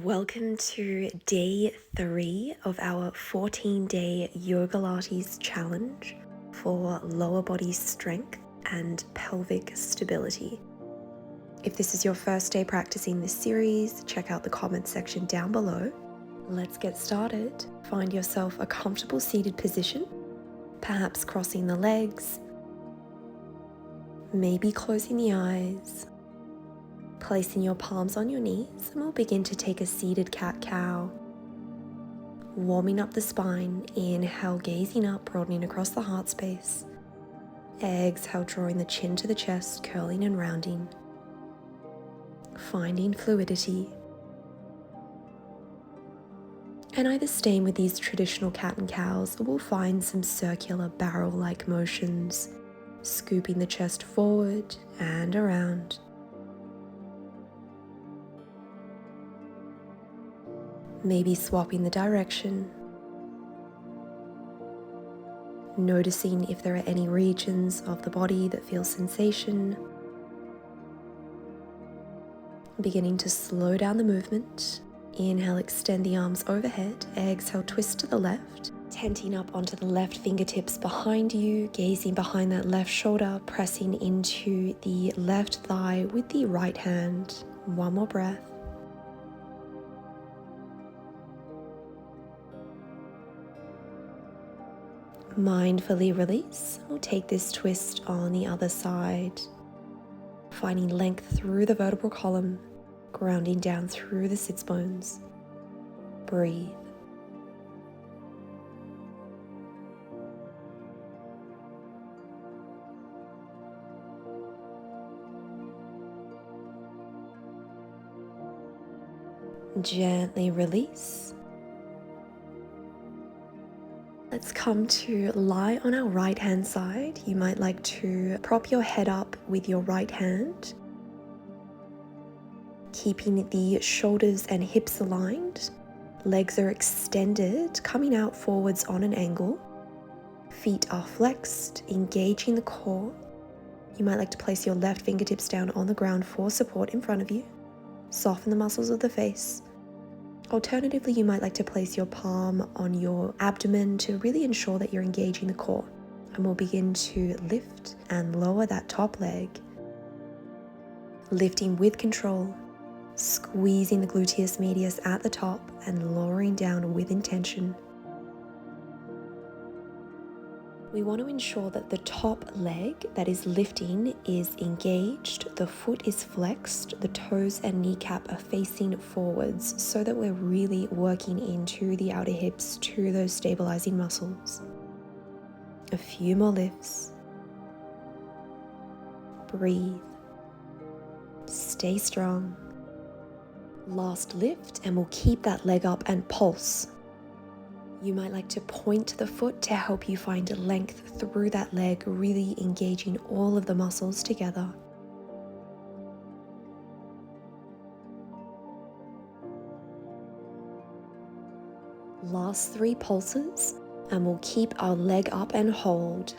Welcome to day 3 of our 14-day Yogalates challenge for lower body strength and pelvic stability. If this is your first day practicing this series, check out the comment section down below. Let's get started. Find yourself a comfortable seated position, perhaps crossing the legs, maybe closing the eyes. Placing your palms on your knees, and we'll begin to take a seated cat-cow. Warming up the spine, inhale, gazing up, broadening across the heart space. Exhale, drawing the chin to the chest, curling and rounding. Finding fluidity. And either staying with these traditional cat and cows, or we'll find some circular barrel-like motions, scooping the chest forward and around. Maybe swapping the direction, noticing if there are any regions of the body that feel sensation, beginning to slow down the movement. Inhale, extend the arms overhead, exhale, twist to the left, tenting up onto the left fingertips behind you, gazing behind that left shoulder, pressing into the left thigh with the right hand. One more breath. Mindfully release. We'll take this twist on the other side, finding length through the vertebral column, grounding down through the sits bones. Breathe. Gently release. Let's come to lie on our right hand side. You might like to prop your head up with your right hand, keeping the shoulders and hips aligned. Legs are extended, coming out forwards on an angle. Feet are flexed, engaging the core. You might like to place your left fingertips down on the ground for support in front of you. Soften the muscles of the face. Alternatively, you might like to place your palm on your abdomen to really ensure that you're engaging the core. And we'll begin to lift and lower that top leg. Lifting with control, squeezing the gluteus medius at the top and lowering down with intention. We want to ensure that the top leg that is lifting is engaged, the foot is flexed, the toes and kneecap are facing forwards so that we're really working into the outer hips to those stabilizing muscles. A few more lifts. Breathe. Stay strong. Last lift, and we'll keep that leg up and pulse. You might like to point the foot to help you find length through that leg, really engaging all of the muscles together. Last 3 pulses, and we'll keep our leg up and hold.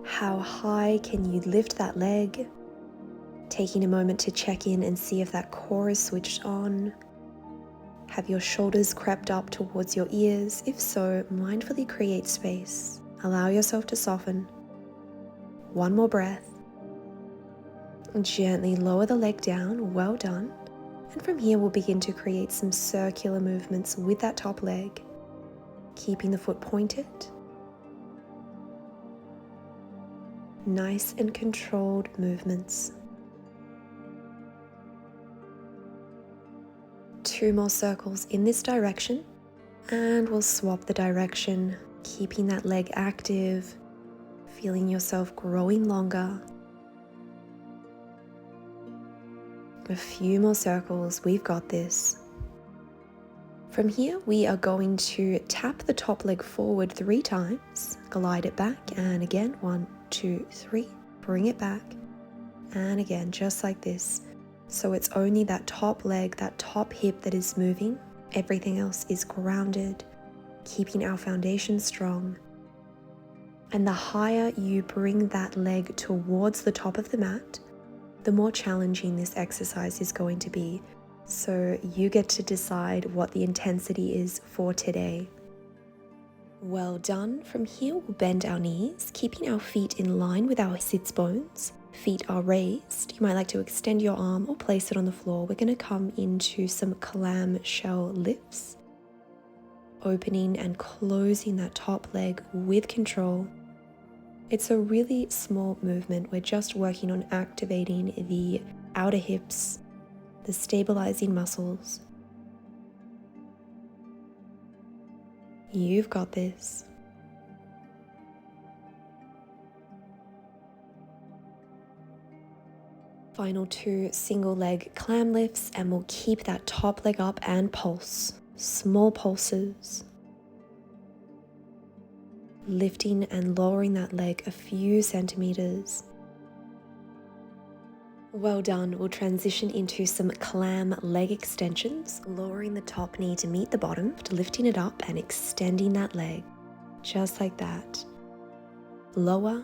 How high can you lift that leg? Taking a moment to check in and see if that core is switched on. Have your shoulders crept up towards your ears? If so, mindfully create space. Allow yourself to soften. One more breath. Gently lower the leg down. Well done. And from here, we'll begin to create some circular movements with that top leg, keeping the foot pointed. Nice and controlled movements. 2 more circles in this direction, and we'll swap the direction, keeping that leg active, feeling yourself growing longer. A few more circles, we've got this. From here, we are going to tap the top leg forward 3 times, glide it back, and again, 1, 2, 3, bring it back, and again, just like this. So it's only that top leg, that top hip that is moving. Everything else is grounded, keeping our foundation strong. And the higher you bring that leg towards the top of the mat, the more challenging this exercise is going to be. So you get to decide what the intensity is for today. Well done. From here, we'll bend our knees, keeping our feet in line with our sits bones. Feet are raised. You might like to extend your arm or place it on the floor. We're going to come into some clam shell lifts, opening and closing that top leg with control. It's a really small movement. We're just working on activating the outer hips, the stabilizing muscles. You've got this. Final 2 single leg clam lifts, and we'll keep that top leg up and pulse. Small pulses. Lifting and lowering that leg a few centimeters. Well done. We'll transition into some clam leg extensions, lowering the top knee to meet the bottom, lifting it up and extending that leg. Just like that. Lower,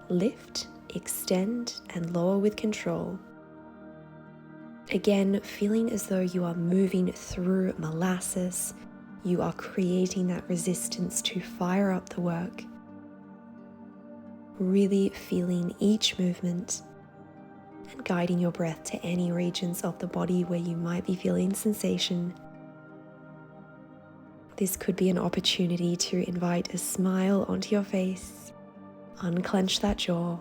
lift, extend, and lower with control. Again, feeling as though you are moving through molasses. You are creating that resistance to fire up the work. Really feeling each movement and guiding your breath to any regions of the body where you might be feeling sensation. This could be an opportunity to invite a smile onto your face, unclench that jaw.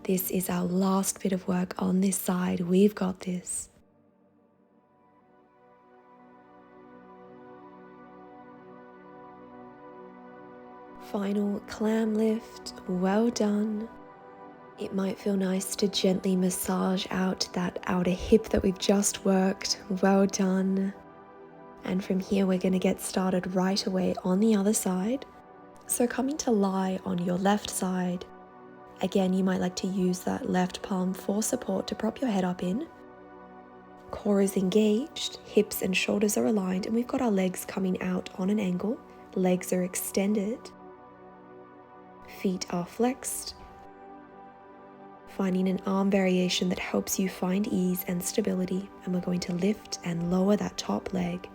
This is our last bit of work on this side. We've got this. Final clam lift. Well done. It might feel nice to gently massage out that outer hip that we've just worked. Well done. And from here, we're going to get started right away on the other side. So coming to lie on your left side. Again, you might like to use that left palm for support to prop your head up in. Core is engaged, hips and shoulders are aligned, and we've got our legs coming out on an angle. Legs are extended. Feet are flexed. Finding an arm variation that helps you find ease and stability, and we're going to lift and lower that top leg.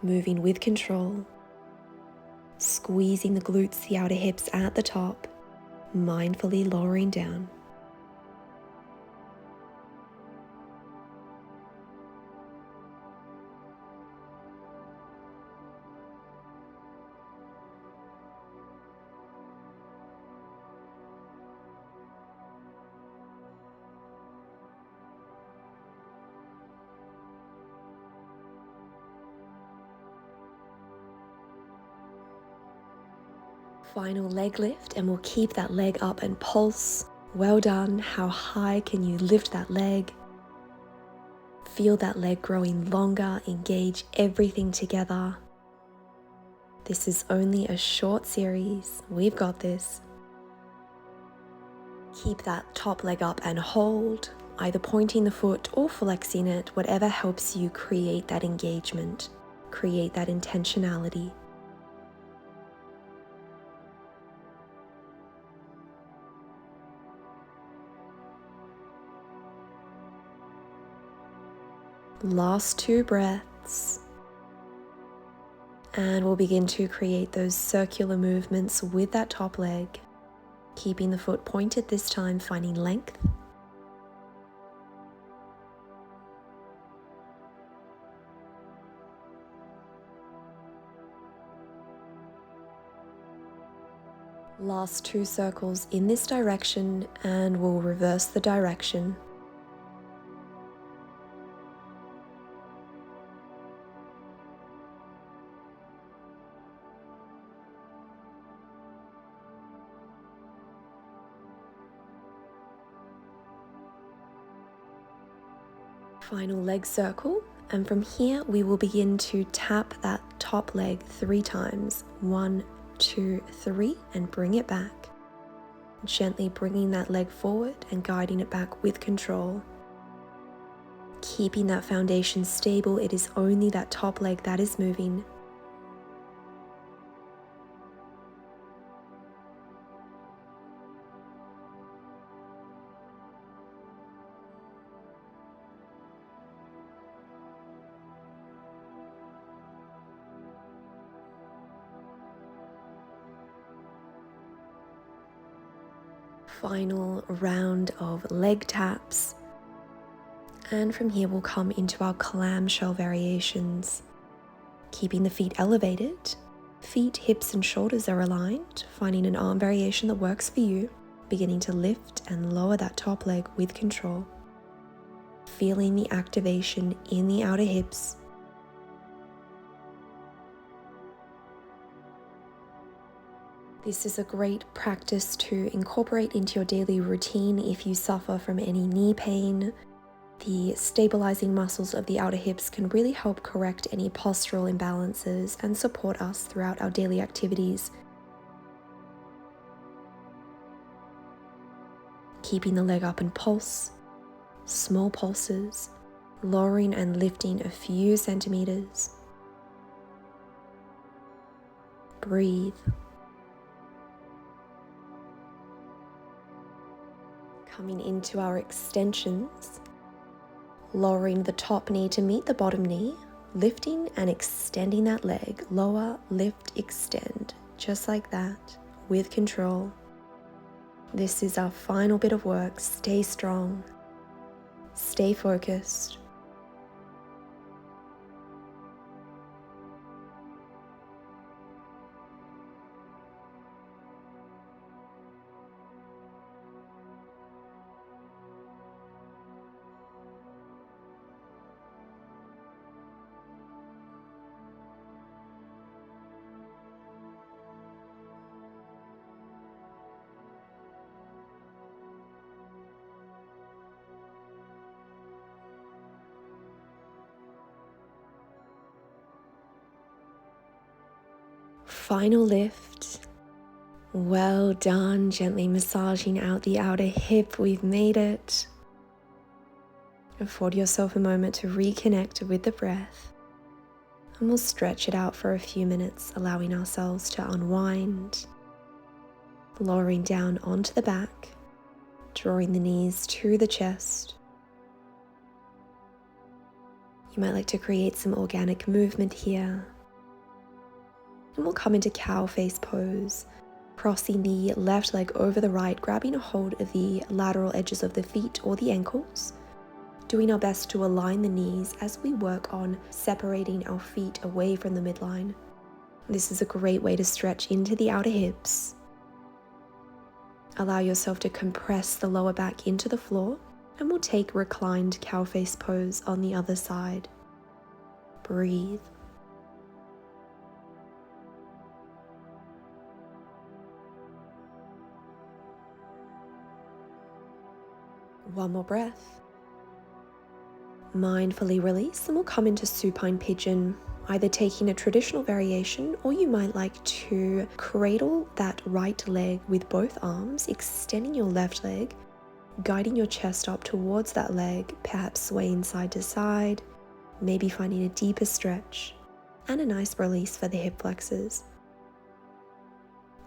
Moving with control. Squeezing the glutes, the outer hips at the top, mindfully lowering down. Final leg lift, and we'll keep that leg up and pulse. Well done. How high can you lift that leg? Feel that leg growing longer, engage everything together. This is only a short series. We've got this. Keep that top leg up and hold, either pointing the foot or flexing it, whatever helps you create that engagement, create that intentionality. Last 2 breaths. And we'll begin to create those circular movements with that top leg, keeping the foot pointed this time, finding length. Last 2 circles in this direction, and we'll reverse the direction. Final leg circle, and from here we will begin to tap that top leg 3 times. 1, 2, 3, and bring it back. Gently bringing that leg forward and guiding it back with control. Keeping that foundation stable. It is only that top leg that is moving. Final round of leg taps. And from here we'll come into our clamshell variations. Keeping the feet elevated, feet, hips and shoulders are aligned, finding an arm variation that works for you, beginning to lift and lower that top leg with control. Feeling the activation in the outer hips. This is a great practice to incorporate into your daily routine if you suffer from any knee pain. The stabilizing muscles of the outer hips can really help correct any postural imbalances and support us throughout our daily activities. Keeping the leg up and pulse, small pulses, lowering and lifting a few centimeters. Breathe. Coming into our extensions, lowering the top knee to meet the bottom knee, lifting and extending that leg. Lower, lift, extend, just like that, with control. This is our final bit of work. Stay strong, stay focused. Final lift. Well done. Gently massaging out the outer hip. We've made it. Afford yourself a moment to reconnect with the breath. And we'll stretch it out for a few minutes, allowing ourselves to unwind. Lowering down onto the back, drawing the knees to the chest. You might like to create some organic movement here. And we'll come into cow face pose, crossing the left leg over the right, grabbing a hold of the lateral edges of the feet or the ankles, doing our best to align the knees as we work on separating our feet away from the midline. This is a great way to stretch into the outer hips. Allow yourself to compress the lower back into the floor, and we'll take reclined cow face pose on the other side. Breathe. One more breath. Mindfully release, and we'll come into supine pigeon, either taking a traditional variation, or you might like to cradle that right leg with both arms, extending your left leg, guiding your chest up towards that leg, perhaps swaying side to side, maybe finding a deeper stretch, and a nice release for the hip flexors.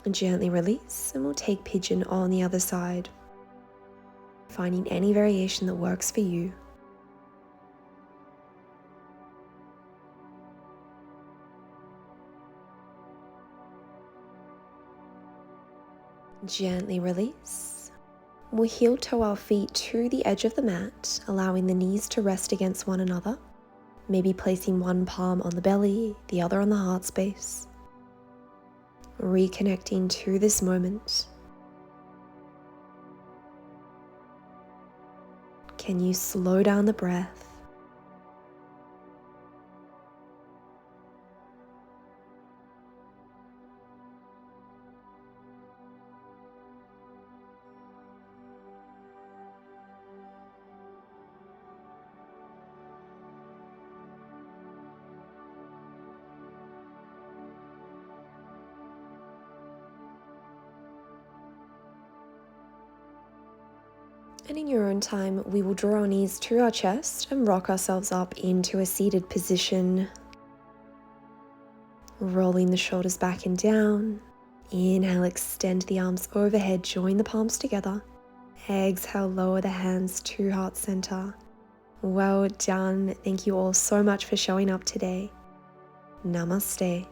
And gently release, and we'll take pigeon on the other side, finding any variation that works for you. Gently release. We'll heel toe our feet to the edge of the mat, allowing the knees to rest against one another, maybe placing one palm on the belly, the other on the heart space. Reconnecting to this moment. Can you slow down the breath? And in your own time, we will draw our knees to our chest and rock ourselves up into a seated position. Rolling the shoulders back and down. Inhale, extend the arms overhead, join the palms together. Exhale, lower the hands to heart center. Well done. Thank you all so much for showing up today. Namaste.